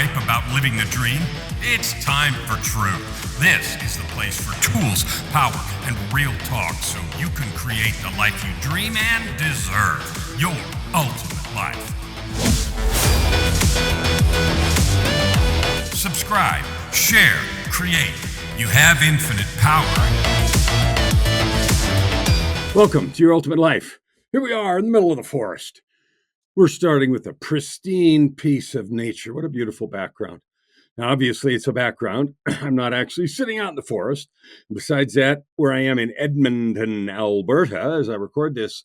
hype about living the dream? It's time for truth. This is the place for tools, power, and real talk so you can create the life you dream and deserve. Your ultimate life. Subscribe, share, create. You have infinite power. Welcome to Your Ultimate Life. Here we are in the middle of the forest. We're starting with a pristine piece of nature. What a beautiful background. Now, obviously, it's a background. I'm not actually sitting out in the forest. Besides that, where I am in Edmonton, Alberta, as I record this,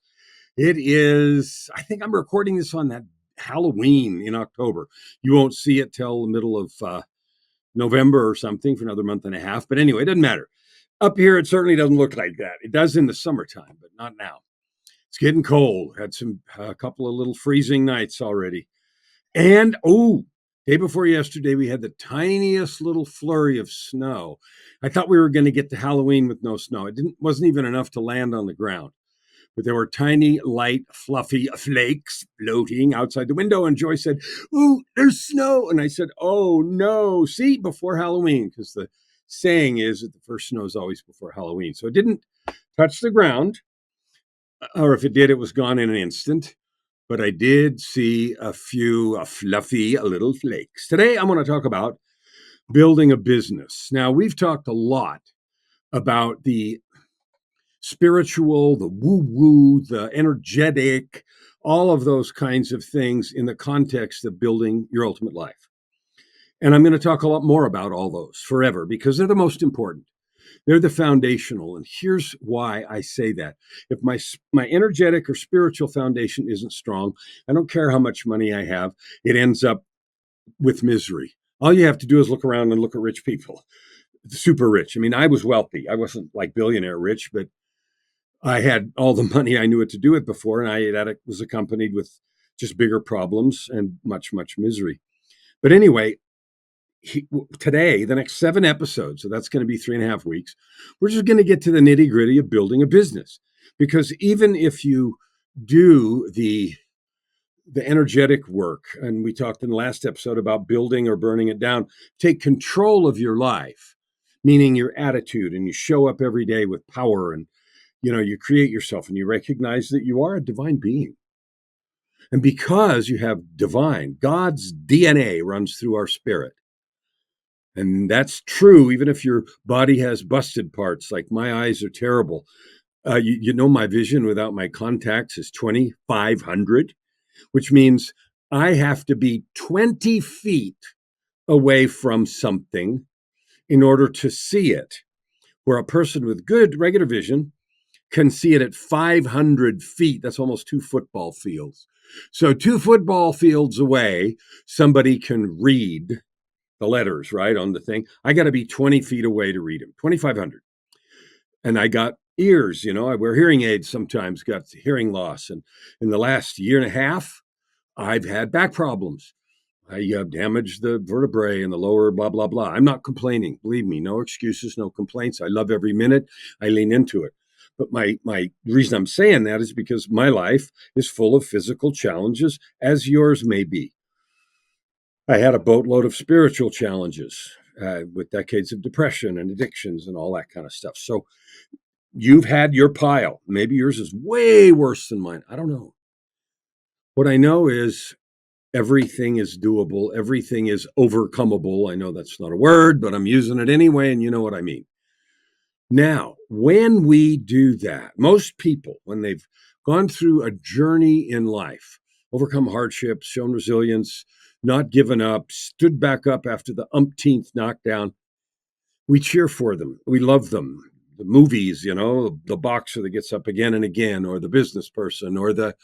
I think I'm recording this on that Halloween in October. You won't see it till the middle of November or something for another month and a half. But anyway, it doesn't matter. Up here, it certainly doesn't look like that. It does in the summertime, but not now. It's getting cold. Had a couple of little freezing nights already. And, day before yesterday, we had the tiniest little flurry of snow. I thought we were going to get to Halloween with no snow. It wasn't even enough to land on the ground. But there were tiny, light, fluffy flakes floating outside the window. And Joy said, "Ooh, there's snow." And I said, "Oh, no. See, before Halloween," because the saying is that the first snow is always before Halloween. So it didn't touch the ground. Or if it did, it was gone in an instant. But I did see a few fluffy little flakes. Today, I'm going to talk about building a business. Now, we've talked a lot about the spiritual, the woo-woo, the energetic, all of those kinds of things in the context of building your ultimate life. And I'm going to talk a lot more about all those forever because they're the most important. They're the foundational. And here's why I say that. If my energetic or spiritual foundation isn't strong, I don't care how much money I have, it ends up with misery. All you have to do is look around and look at rich people, super rich. I mean, I was wealthy. I wasn't like billionaire rich, but I had all the money I knew what to do with before, and that was accompanied with just bigger problems and much, much misery. But anyway, today, the next 7 episodes, so that's going to be 3.5 weeks, we're just going to get to the nitty gritty of building a business. Because even if you do the energetic work, and we talked in the last episode about building or burning it down, take control of your life, meaning your attitude, and you show up every day with power, and you create yourself, and you recognize that you are a divine being. And because you have God's DNA runs through our spirit. And that's true, even if your body has busted parts, like my eyes are terrible. My vision without my contacts is 2,500, which means I have to be 20 feet away from something in order to see it, where a person with good regular vision can see it at 500 feet. That's almost 2 football fields. So 2 football fields away, somebody can read the letters, right, on the thing. I got to be 20 feet away to read them, 2,500. And I got ears, I wear hearing aids sometimes, got hearing loss. And in the last year and a half, I've had back problems. I damaged the vertebrae and the lower blah, blah, blah. I'm not complaining. Believe me, no excuses, no complaints. I love every minute. I lean into it. But my reason I'm saying that is because my life is full of physical challenges, as yours may be. I had a boatload of spiritual challenges with decades of depression and addictions and all that kind of stuff. So you've had your pile. Maybe yours is way worse than mine. I don't know. What I know is everything is doable. Everything is overcomeable. I know that's not a word, but I'm using it anyway, and you know what I mean. Now, when we do that, most people, when they've gone through a journey in life, overcome hardships, shown resilience, not given up, stood back up after the umpteenth knockdown, we cheer for them. We love them. The movies, the boxer that gets up again and again, or the business person, or the,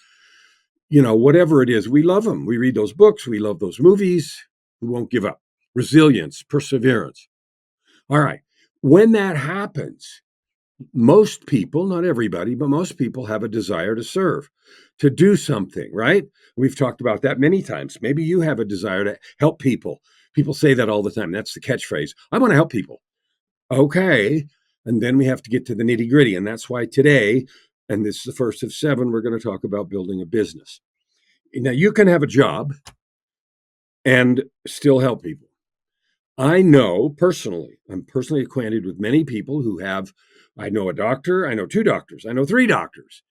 whatever it is, we love them. We read those books. We love those movies. We won't give up. Resilience, perseverance. All right. When that happens, most people, not everybody, but most people have a desire to serve, to do something, right? We've talked about that many times. Maybe you have a desire to help people. People say that all the time. That's the catchphrase. I want to help people. Okay. And then we have to get to the nitty gritty. And that's why today, and this is the first of 7, we're going to talk about building a business. Now, you can have a job and still help people. I know personally, I'm personally acquainted with many people who have, I know a doctor, I know two doctors, I know three doctors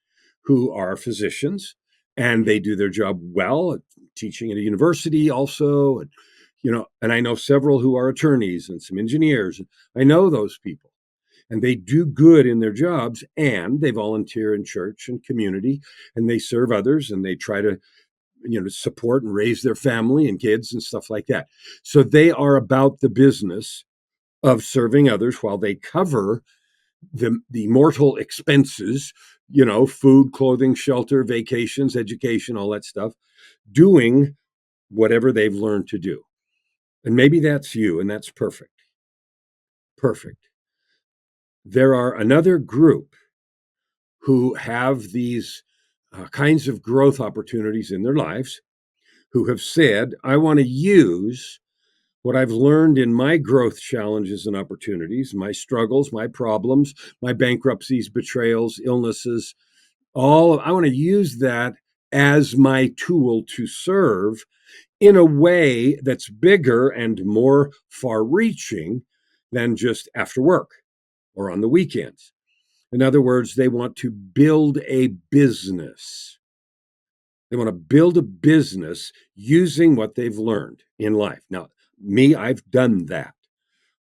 who are physicians, and they do their job well, teaching at a university also. And, and I know several who are attorneys and some engineers. I know those people, and they do good in their jobs, and they volunteer in church and community, and they serve others, and they try to support and raise their family and kids and stuff like that. So they are about the business of serving others while they cover the mortal expenses, food, clothing, shelter, vacations, education, all that stuff, doing whatever they've learned to do. And maybe that's you, and that's perfect. Perfect. There are another group who have these kinds of growth opportunities in their lives, who have said, I want to use what I've learned in my growth challenges and opportunities, my struggles, my problems, my bankruptcies, betrayals, illnesses, I want to use that as my tool to serve in a way that's bigger and more far reaching than just after work or on the weekends. In other words, they want to build a business. They want to build a business using what they've learned in life. Now, me, I've done that.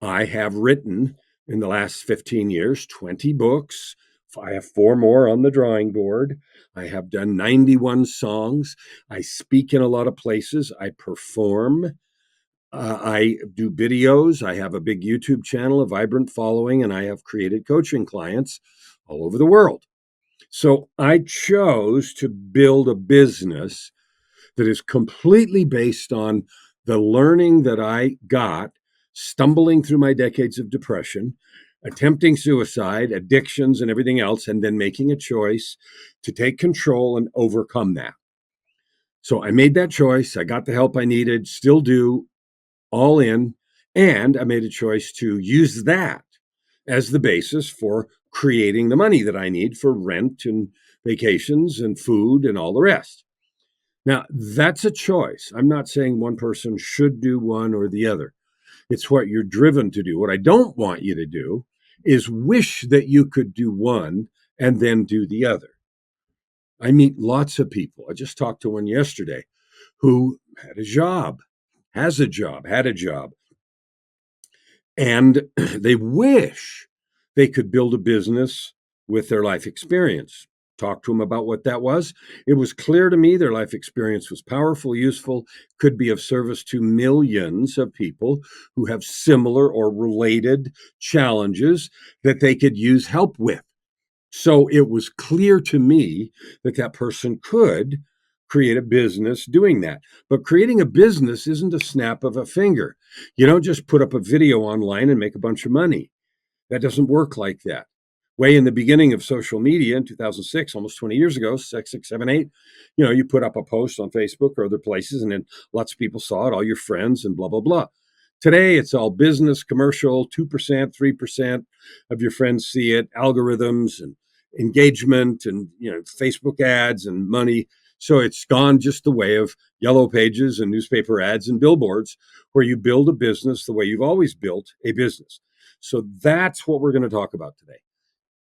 I have written in the last 15 years 20 books. I have 4 more on the drawing board. I have done 91 songs. I speak in a lot of places. I perform. I do videos. I have a big YouTube channel, a vibrant following, and I have created coaching clients all over the world. So I chose to build a business that is completely based on the learning that I got stumbling through my decades of depression, attempting suicide, addictions, and everything else, and then making a choice to take control and overcome that. So I made that choice. I got the help I needed, still do, all in. And I made a choice to use that as the basis for creating the money that I need for rent and vacations and food and all the rest. Now, that's a choice. I'm not saying one person should do one or the other. It's what you're driven to do. What I don't want you to do is wish that you could do one and then do the other. I meet lots of people. I just talked to one yesterday who had a job, has a job, had a job, and they wish they could build a business with their life experience. Talked to them about what that was. It was clear to me their life experience was powerful, useful, could be of service to millions of people who have similar or related challenges that they could use help with. So it was clear to me that that person could create a business doing that. But creating a business isn't a snap of a finger. You don't just put up a video online and make a bunch of money. That doesn't work like that. Way in the beginning of social media in 2006, almost 20 years ago, 6, 7, 8, you put up a post on Facebook or other places, and then lots of people saw it, all your friends, and blah, blah, blah. Today, it's all business, commercial, 2%, 3% of your friends see it, algorithms and engagement and, Facebook ads and money. So it's gone just the way of yellow pages and newspaper ads and billboards, where you build a business the way you've always built a business. So that's what we're going to talk about today.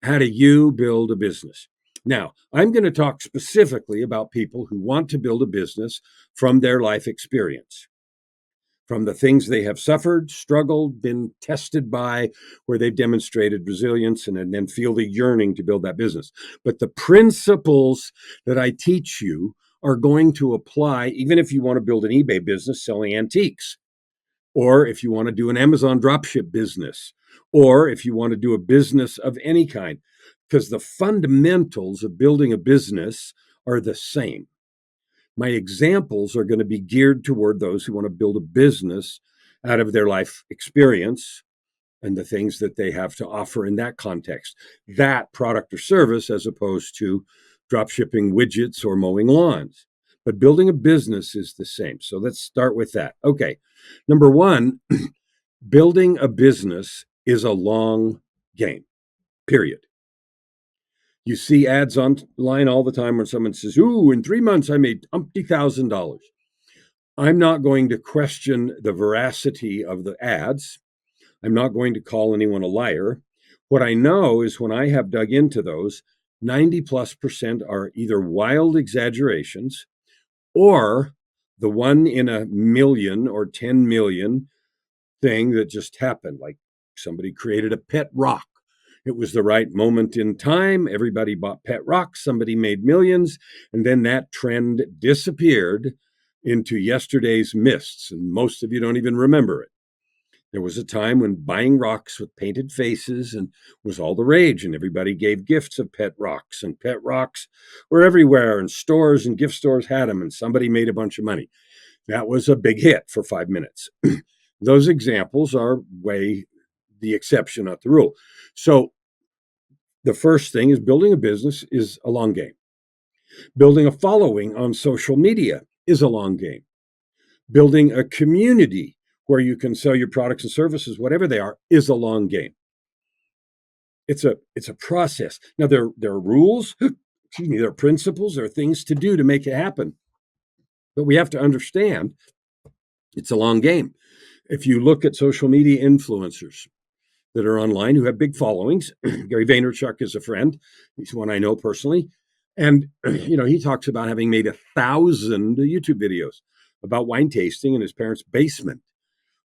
How do you build a business? Now, I'm going to talk specifically about people who want to build a business from their life experience, from the things they have suffered, struggled, been tested by, where they've demonstrated resilience and then feel the yearning to build that business. But the principles that I teach you are going to apply even if you want to build an eBay business selling antiques, or if you want to do an Amazon dropship business, or if you want to do a business of any kind, because the fundamentals of building a business are the same. My examples are going to be geared toward those who want to build a business out of their life experience and the things that they have to offer in that context, that product or service, as opposed to drop shipping widgets or mowing lawns. But building a business is the same. So let's start with that. Okay. Number one, building a business is a long game, period. You see ads online all the time when someone says, ooh, in 3 months, I made $1,000. I'm not going to question the veracity of the ads. I'm not going to call anyone a liar. What I know is when I have dug into those, 90+% are either wild exaggerations or the one in a million or 10 million thing that just happened. Like somebody created a pet rock. It was the right moment in time. Everybody bought pet rocks. Somebody made millions. And then that trend disappeared into yesterday's mists. And most of you don't even remember it. There was a time when buying rocks with painted faces and was all the rage, and everybody gave gifts of pet rocks, and pet rocks were everywhere, and stores and gift stores had them, and somebody made a bunch of money. That was a big hit for 5 minutes. Those examples are way the exception, not the rule. So the first thing is building a business is a long game. Building a following on social media is a long game. Building a community where you can sell your products and services, whatever they are, is a long game. It's a process. Now there are rules, excuse me, there are principles, there are things to do to make it happen. But we have to understand it's a long game. If you look at social media influencers that are online who have big followings, Gary Vaynerchuk is a friend. He's one I know personally. And he talks about having made 1,000 YouTube videos about wine tasting in his parents' basement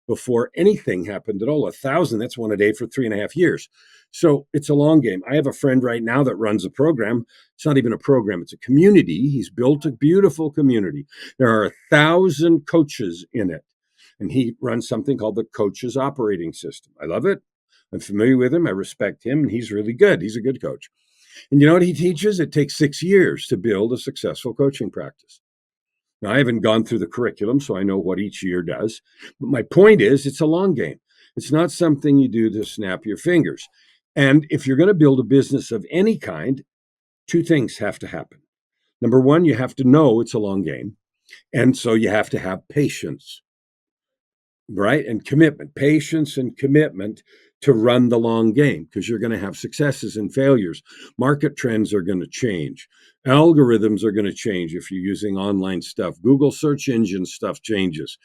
before anything happened at all. 1,000, that's one a day for 3.5 years. So it's a long game. I have a friend right now that runs a program. It's not even a program, it's a community. He's built a beautiful community. There are 1,000 coaches in it. And he runs something called the Coaches Operating System. I love it. I'm familiar with him. I respect him. And he's really good. He's a good coach. And you know what he teaches? It takes 6 years to build a successful coaching practice. Now, I haven't gone through the curriculum, so I know what each year does. But my point is, it's a long game. It's not something you do to snap your fingers. And if you're going to build a business of any kind, 2 things have to happen. Number one, you have to know it's a long game. And so you have to have patience, right? And commitment, patience and commitment to run the long game, because you're going to have successes and failures. Market trends are going to change. Algorithms are going to change if you're using online stuff. Google search engine stuff changes.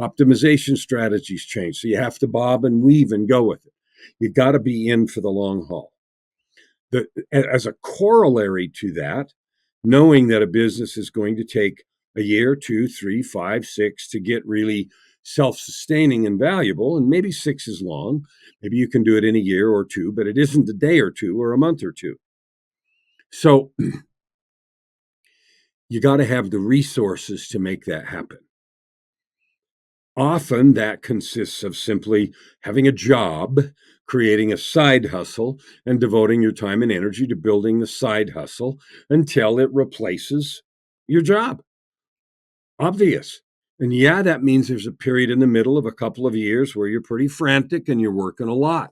Optimization strategies change. So you have to bob and weave and go with it. You got to be in for the long haul. As a corollary to that, knowing that a business is going to take a year, 2, 3, 5, 6 to get really self-sustaining and valuable, and maybe 6 is long. Maybe you can do it in a year or 2, but it isn't a day or 2 or a month or 2. So you got to have the resources to make that happen. Often that consists of simply having a job, creating a side hustle, and devoting your time and energy to building the side hustle until it replaces your job. Obvious. And yeah, that means there's a period in the middle of a couple of years where you're pretty frantic and you're working a lot.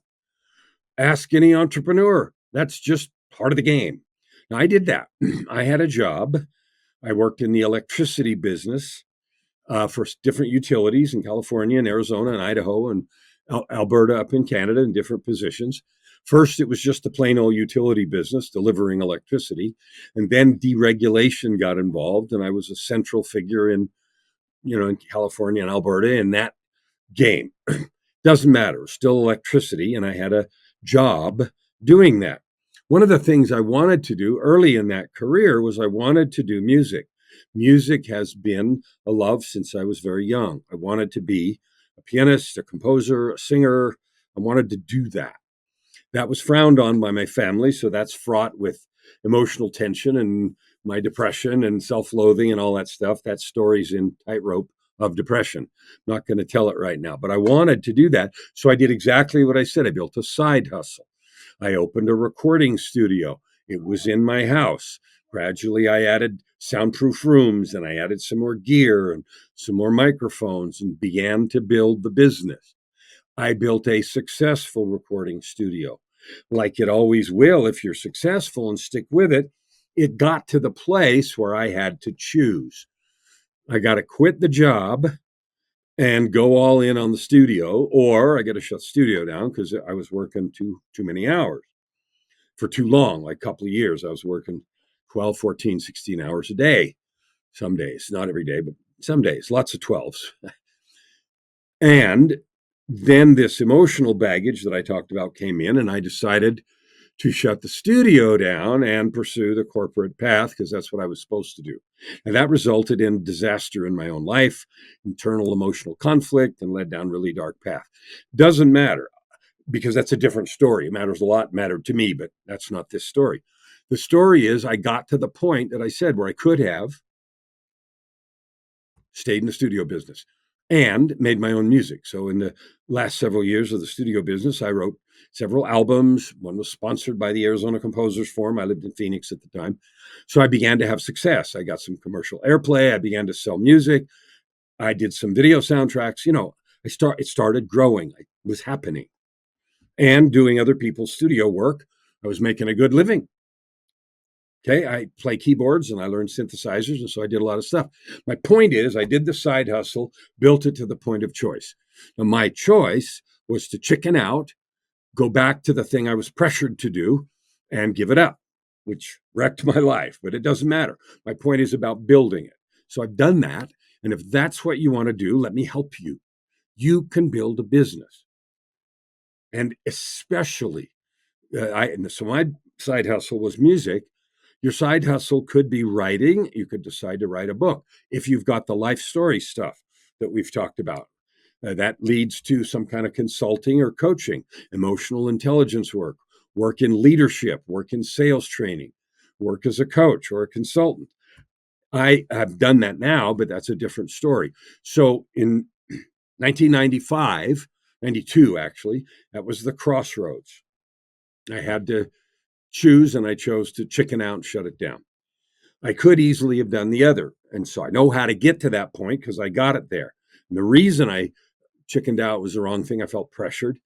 Ask any entrepreneur. That's just part of the game. Now, I did that. I had a job. I worked in the electricity business for different utilities in California and Arizona and Idaho and Alberta up in Canada in different positions. First, it was just a plain old utility business delivering electricity. And then deregulation got involved. And I was a central figure in California and Alberta in that game. Doesn't matter. It was still electricity. And I had a job doing that. One of the things I wanted to do early in that career was I wanted to do music. Music has been a love since I was very young. I wanted to be a pianist, a composer, a singer. I wanted to do that. That was frowned on by my family, so that's fraught with emotional tension and my depression and self-loathing and all that stuff. That story's in Tightrope of Depression. I'm not going to tell it right now, but I wanted to do that. So I did exactly what I said. I built a side hustle. I opened a recording studio. It was in my house. Gradually, I added soundproof rooms and I added some more gear and some more microphones and began to build the business. I built a successful recording studio. Like it always will, if you're successful and stick with it, it got to the place where I had to choose. I got to quit the job and go all in on the studio, or I got to shut the studio down because I was working too many hours for too long. Like a couple of years, I was working 12, 14, 16 hours a day. Some days, not every day, but some days, lots of 12s. And then this emotional baggage that I talked about came in, and I decided to shut the studio down and pursue the corporate path because that's what I was supposed to do. And that resulted in disaster in my own life, internal emotional conflict, and led down a really dark path. Doesn't matter because that's a different story. It matters a lot, mattered to me, but that's not this story. The story is I got to the point that I said where I could have stayed in the studio business and made my own music. So in the last several years of the studio business, I wrote several albums. One was sponsored by the Arizona Composers Forum. I lived in Phoenix at the time. So I began to have success. I got some commercial airplay. I began to sell music. I did some video soundtracks. It started growing. It was happening. And doing other people's studio work, I was making a good living. Okay, I play keyboards and I learned synthesizers, and so I did a lot of stuff. My point is, I did the side hustle, built it to the point of choice. Now, my choice was to chicken out, go back to the thing I was pressured to do, and give it up, which wrecked my life, but it doesn't matter. My point is about building it. So I've done that, and if that's what you want to do, let me help you. You can build a business, and especially, so my side hustle was music. Your side hustle could be writing. You could decide to write a book if you've got the life story stuff that we've talked about. That leads to some kind of consulting or coaching, emotional intelligence work, work in leadership, work in sales training, work as a coach or a consultant. I have done that now, but that's a different story. So in 1995, 92 actually, that was the crossroads. I had to choose, and I chose to chicken out and shut it down. I could easily have done the other. And so I know how to get to that point because I got it there. And the reason I chickened out was the wrong thing. I felt pressured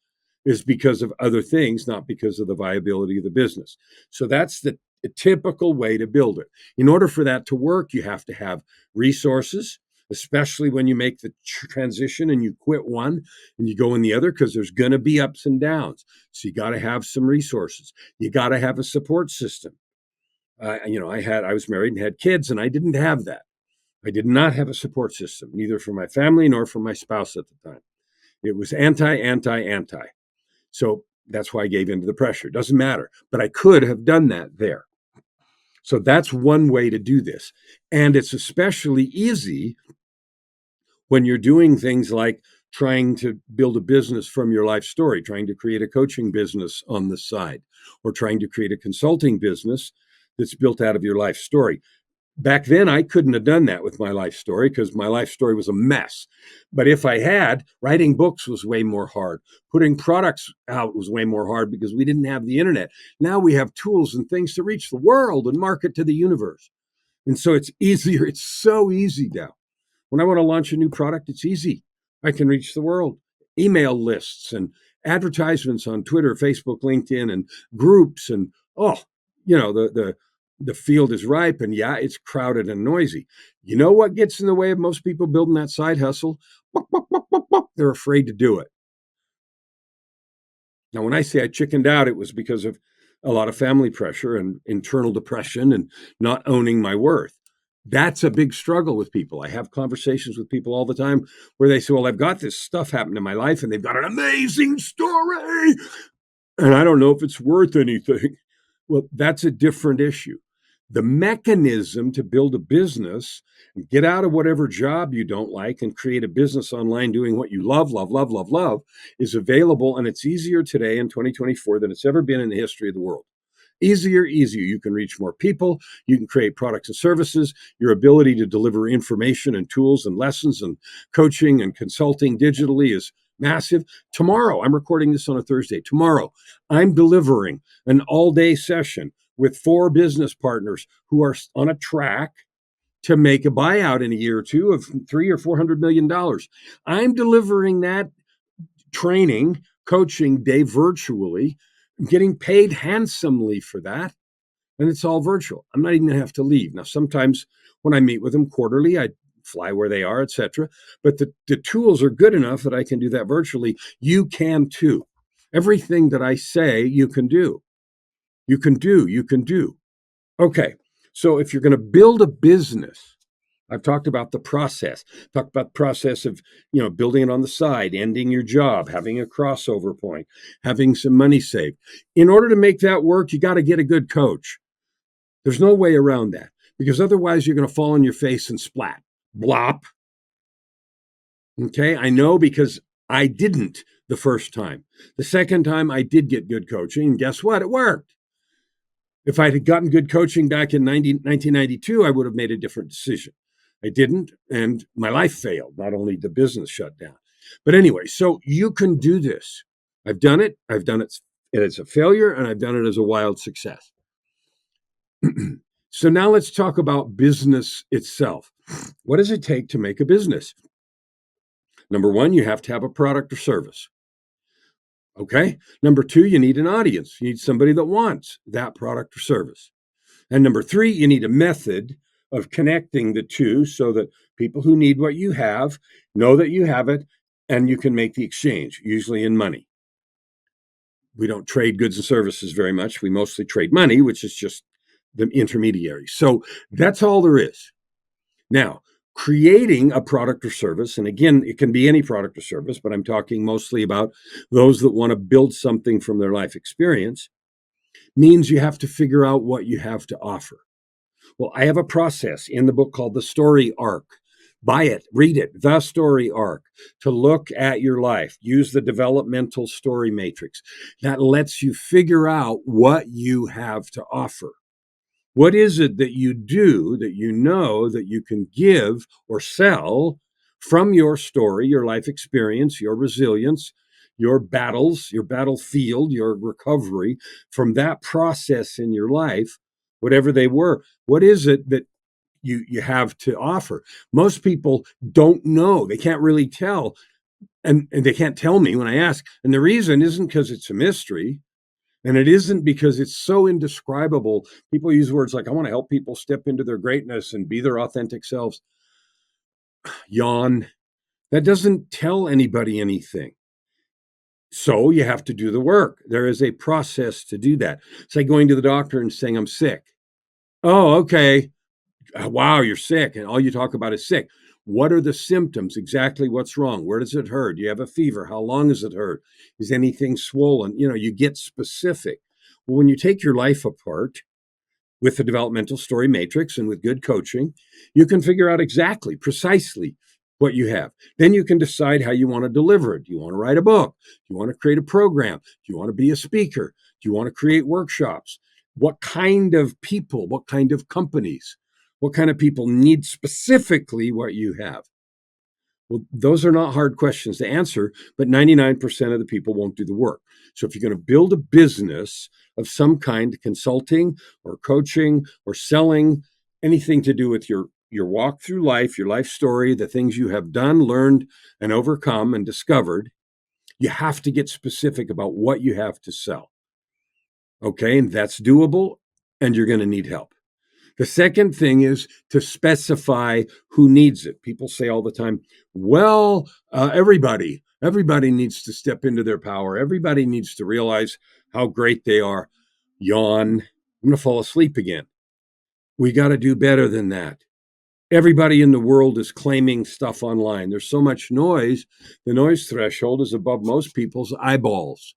is because of other things, not because of the viability of the business. So that's the typical way to build it. In order for that to work, you have to have resources, especially when you make the transition and you quit one and you go in the other, because there's going to be ups and downs. So you got to have some resources. You got to have a support system. I was married and had kids, and I didn't have that. I did not have a support system, neither for my family nor for my spouse at the time. It was anti, anti, anti. So that's why I gave in to the pressure. Doesn't matter. But I could have done that there. So that's one way to do this. And it's especially easy when you're doing things like trying to build a business from your life story, trying to create a coaching business on the side, or trying to create a consulting business that's built out of your life story. Back then, I couldn't have done that with my life story because my life story was a mess. But if I had, writing books was way more hard. Putting products out was way more hard because we didn't have the internet. Now we have tools and things to reach the world and market to the universe. And so it's easier. It's so easy now. When I want to launch a new product, it's easy. I can reach the world. Email lists and advertisements on Twitter, Facebook, LinkedIn, and groups. And the field is ripe, and yeah, it's crowded and noisy. You know what gets in the way of most people building that side hustle? They're afraid to do it. Now, when I say I chickened out, it was because of a lot of family pressure and internal depression and not owning my worth. That's a big struggle with people. I have conversations with people all the time where they say, well, I've got this stuff happen in my life and they've got an amazing story, and I don't know if it's worth anything. Well, that's a different issue. The mechanism to build a business and get out of whatever job you don't like and create a business online doing what you love, love, love, love, love is available. And it's easier today in 2024 than it's ever been in the history of the world. Easier. You can reach more people. You can create products and services. Your ability to deliver information and tools and lessons and coaching and consulting digitally is massive. Tomorrow, I'm recording this on a Thursday. Tomorrow, I'm delivering an all-day session with 4 business partners who are on a track to make a buyout in a year or two of $300 or $400 million. I'm delivering that training, coaching day virtually. I'm getting paid handsomely for that, and it's all virtual. I'm not even going to have to leave. Now, sometimes when I meet with them quarterly, I fly where they are, etc. But the tools are good enough that I can do that virtually. You can too. Everything that I say, you can do. You can do. Okay. So if you're going to build a business, I've talked about the process, talked about the process of, building it on the side, ending your job, having a crossover point, having some money saved. In order to make that work, you got to get a good coach. There's no way around that because otherwise you're going to fall on your face and splat, blop. Okay. I know because I didn't the first time. The second time I did get good coaching. And guess what? It worked. If I had gotten good coaching back in 1992, I would have made a different decision. I didn't, and my life failed. Not only the business shut down. But anyway, so you can do this. I've done it. I've done it as a failure, and I've done it as a wild success. So now let's talk about business itself. What does it take to make a business? Number one, you have to have a product or service. Okay. Number two, you need an audience. You need somebody that wants that product or service. And number three, you need a method of connecting the two so that people who need what you have know that you have it and you can make the exchange, usually in money. We don't trade goods and services very much. We mostly trade money, which is just the intermediary. So that's all there is. Now, creating a product or service, and again, it can be any product or service, but I'm talking mostly about those that want to build something from their life experience, means you have to figure out what you have to offer. Well, I have a process in the book called The Story Arc. Buy it, read it, The Story Arc, to look at your life. Use the developmental story matrix. That lets you figure out what you have to offer. What is it that you do that you know that you can give or sell from your story, your life experience, your resilience, your battles, your battlefield, your recovery from that process in your life, whatever they were? What is it that you have to offer? Most people don't know. They can't really tell. And they can't tell me when I ask. And the reason isn't because it's a mystery. And it isn't because it's so indescribable. People use words like, I want to help people step into their greatness and be their authentic selves. Yawn. That doesn't tell anybody anything. So you have to do the work. There is a process to do that. It's like going to the doctor and saying, I'm sick. Oh, okay. Wow, you're sick. And all you talk about is sick. What are the symptoms? Exactly what's wrong? Where does it hurt? Do you have a fever? How long has it hurt? Is anything swollen? You get specific. Well, when you take your life apart with the developmental story matrix and with good coaching, you can figure out exactly, precisely what you have. Then you can decide how you want to deliver it. Do you want to write a book? Do you want to create a program? Do you want to be a speaker? Do you want to create workshops? What kind of people? What kind of companies? What kind of people need specifically what you have? Well, those are not hard questions to answer, but 99% of the people won't do the work. So if you're going to build a business of some kind, consulting or coaching or selling, anything to do with your walk through life, your life story, the things you have done, learned, and overcome and discovered, you have to get specific about what you have to sell. Okay, and that's doable, and you're going to need help. The second thing is to specify who needs it. People say all the time, well, everybody needs to step into their power. Everybody needs to realize how great they are. Yawn. I'm going to fall asleep again. We got to do better than that. Everybody in the world is claiming stuff online. There's so much noise. The noise threshold is above most people's eyeballs.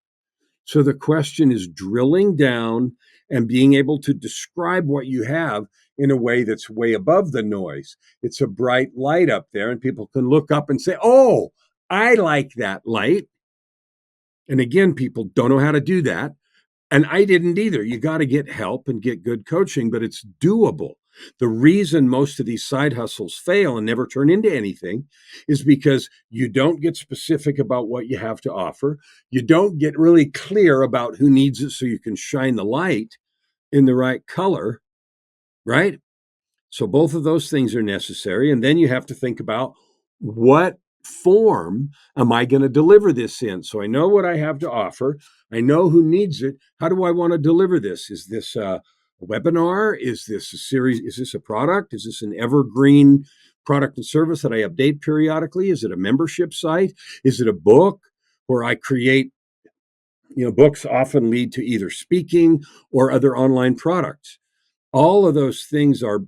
So the question is drilling down and being able to describe what you have in a way that's way above the noise. It's a bright light up there, and people can look up and say, oh, I like that light. And again, people don't know how to do that. And I didn't either. You got to get help and get good coaching, but it's doable. The reason most of these side hustles fail and never turn into anything is because you don't get specific about what you have to offer. You don't get really clear about who needs it so you can shine the light in the right color, right? So both of those things are necessary. And then you have to think about what form am I going to deliver this in? So I know what I have to offer. I know who needs it. How do I want to deliver this? Is this a webinar? Is this a series? Is this a product? Is this an evergreen product and service that I update periodically? Is it a membership site? Is it a book where I create, books often lead to either speaking or other online products. All of those things are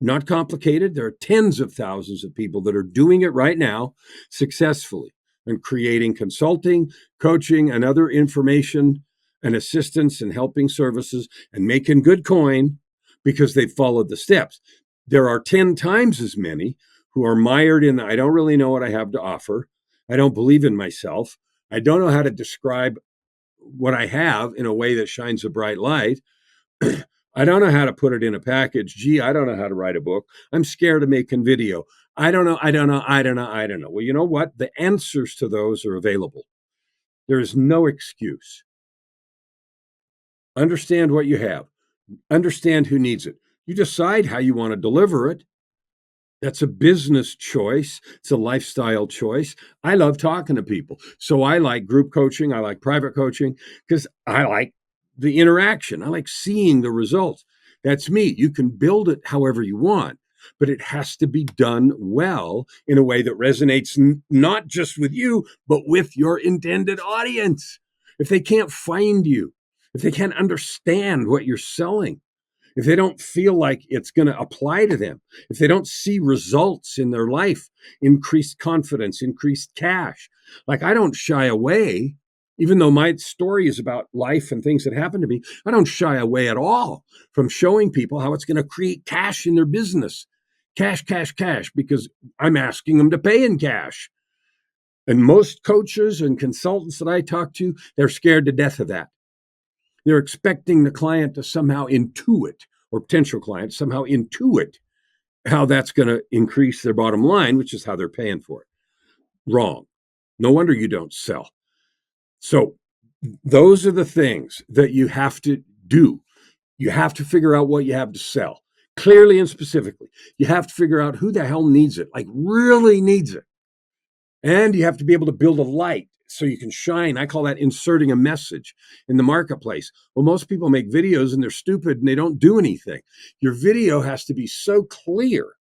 Not complicated. There are tens of thousands of people that are doing it right now successfully and creating consulting, coaching, and other information and assistance and helping services and making good coin because they followed the steps. There are 10 times as many who are mired in, I don't really know what I have to offer. I don't believe in myself. I don't know how to describe what I have in a way that shines a bright light. I don't know how to put it in a package. Gee, I don't know how to write a book. I'm scared of making video. I don't know. I don't know. I don't know. I don't know. Well, you know what? The answers to those are available. There is no excuse. Understand what you have. Understand who needs it. You decide how you want to deliver it. That's a business choice. It's a lifestyle choice. I love talking to people. So I like group coaching. I like private coaching because I like the interaction. I like seeing the results. That's me. You can build it however you want, but it has to be done well in a way that resonates not just with you, but with your intended audience. If they can't find you, if they can't understand what you're selling, if they don't feel like it's going to apply to them, if they don't see results in their life, increased confidence, increased cash, like I don't shy away, even though my story is about life and things that happen to me, I don't shy away at all from showing people how it's going to create cash in their business. Cash, cash, cash, because I'm asking them to pay in cash. And most coaches and consultants that I talk to, they're scared to death of that. They're expecting the client to somehow intuit, or potential client somehow intuit how that's going to increase their bottom line, which is how they're paying for it. Wrong. No wonder you don't sell. So those are the things that you have to do. You have to figure out what you have to sell clearly and specifically. You have to figure out who the hell needs it, like really needs it. And you have to be able to build a light so you can shine. I call that inserting a message in the marketplace. Well, most people make videos and they're stupid and they don't do anything. Your video has to be so clear,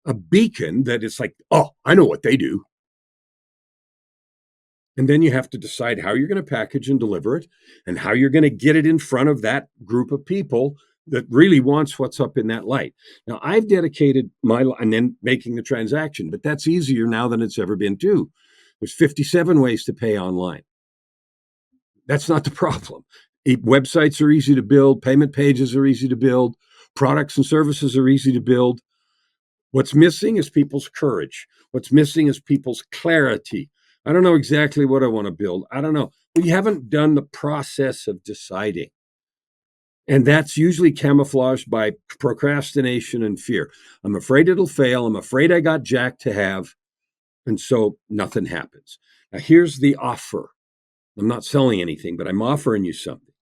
a beacon that it's like, oh, I know what they do. And then you have to decide how you're going to package and deliver it and how you're going to get it in front of that group of people that really wants what's up in that light. Now, I've dedicated and then making the transaction, but that's easier now than it's ever been too. There's 57 ways to pay online. That's not the problem. Websites are easy to build. Payment pages are easy to build. Products and services are easy to build. What's missing is people's courage. What's missing is people's clarity. I don't know exactly what I want to build. I don't know. We haven't done the process of deciding. And that's usually camouflaged by procrastination and fear. I'm afraid it'll fail. I'm afraid I got jack to have. And so nothing happens. Now, here's the offer. I'm not selling anything, but I'm offering you something.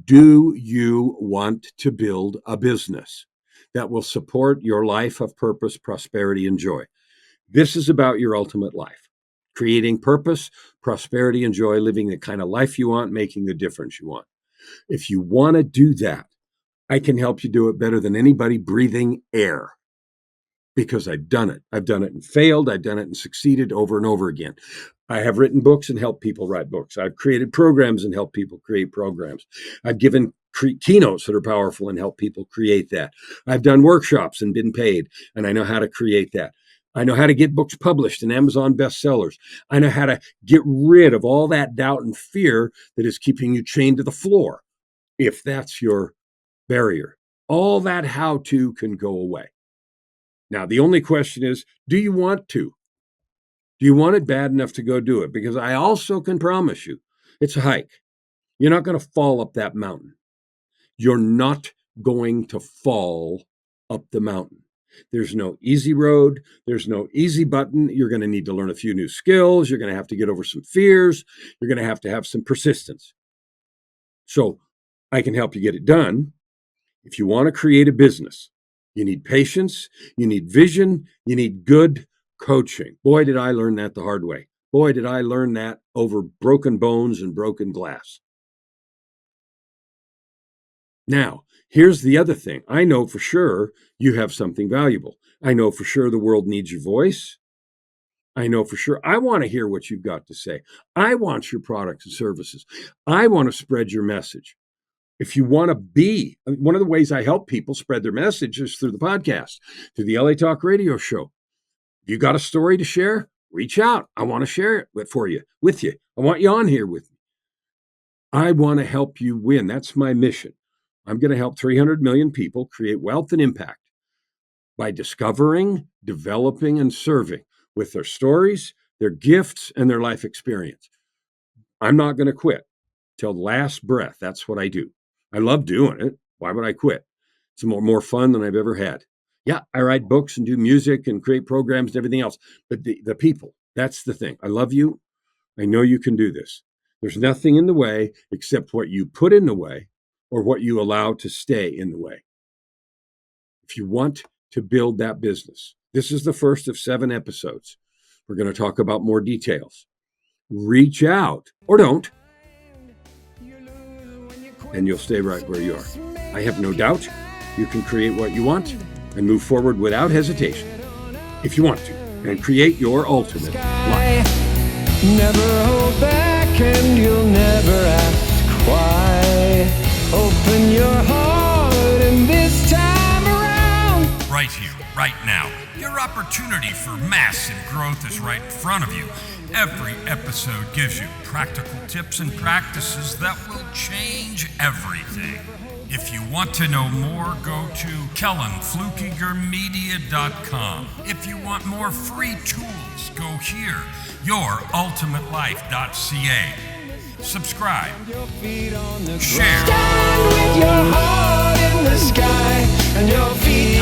Do you want to build a business that will support your life of purpose, prosperity, and joy? This is about your ultimate life. Creating purpose, prosperity, and joy, living the kind of life you want, making the difference you want. If you want to do that, I can help you do it better than anybody breathing air because I've done it. I've done it and failed. I've done it and succeeded over and over again. I have written books and helped people write books. I've created programs and helped people create programs. I've given keynotes that are powerful and helped people create that. I've done workshops and been paid, and I know how to create that. I know how to get books published in Amazon bestsellers. I know how to get rid of all that doubt and fear that is keeping you chained to the floor, if that's your barrier. All that how-to can go away. Now, the only question is, do you want to? Do you want it bad enough to go do it? Because I also can promise you, it's a hike. You're not going to fall up that mountain. You're not going to fall up the mountain. There's no easy road. There's no easy button. You're going to need to learn a few new skills. You're going to have to get over some fears. You're going to have some persistence. So I can help you get it done. If you want to create a business, you need patience, you need vision, you need good coaching. Boy, did I learn that the hard way. Boy, did I learn that over broken bones and broken glass. Now, here's the other thing. I know for sure you have something valuable. I know for sure the world needs your voice. I know for sure I want to hear what you've got to say. I want your products and services. I want to spread your message. If you want to be, one of the ways I help people spread their message is through the podcast, through the LA Talk radio show. You got a story to share? Reach out. I want to share it with you. I want you on here with me. I want to help you win. That's my mission. I'm going to help 300 million people create wealth and impact by discovering, developing, and serving with their stories, their gifts, and their life experience. I'm not going to quit till the last breath. That's what I do. I love doing it. Why would I quit? It's more fun than I've ever had. Yeah, I write books and do music and create programs and everything else. But the people, that's the thing. I love you. I know you can do this. There's nothing in the way except what you put in the way or what you allow to stay in the way. If you want to build that business, this is the first of 7 episodes. We're going to talk about more details. Reach out or don't, and you'll stay right where you are. I have no doubt you can create what you want and move forward without hesitation if you want to, and create your ultimate life. Never hold back and you'll never ask why. Open your heart and this time around. Right here, right now. Your opportunity for massive growth is right in front of you. Every episode gives you practical tips and practices that will change everything. If you want to know more, go to KellenFlukigerMedia.com. If you want more free tools, go here, YourUltimateLife.ca. Subscribe, share. Stand with your heart in the sky and your feet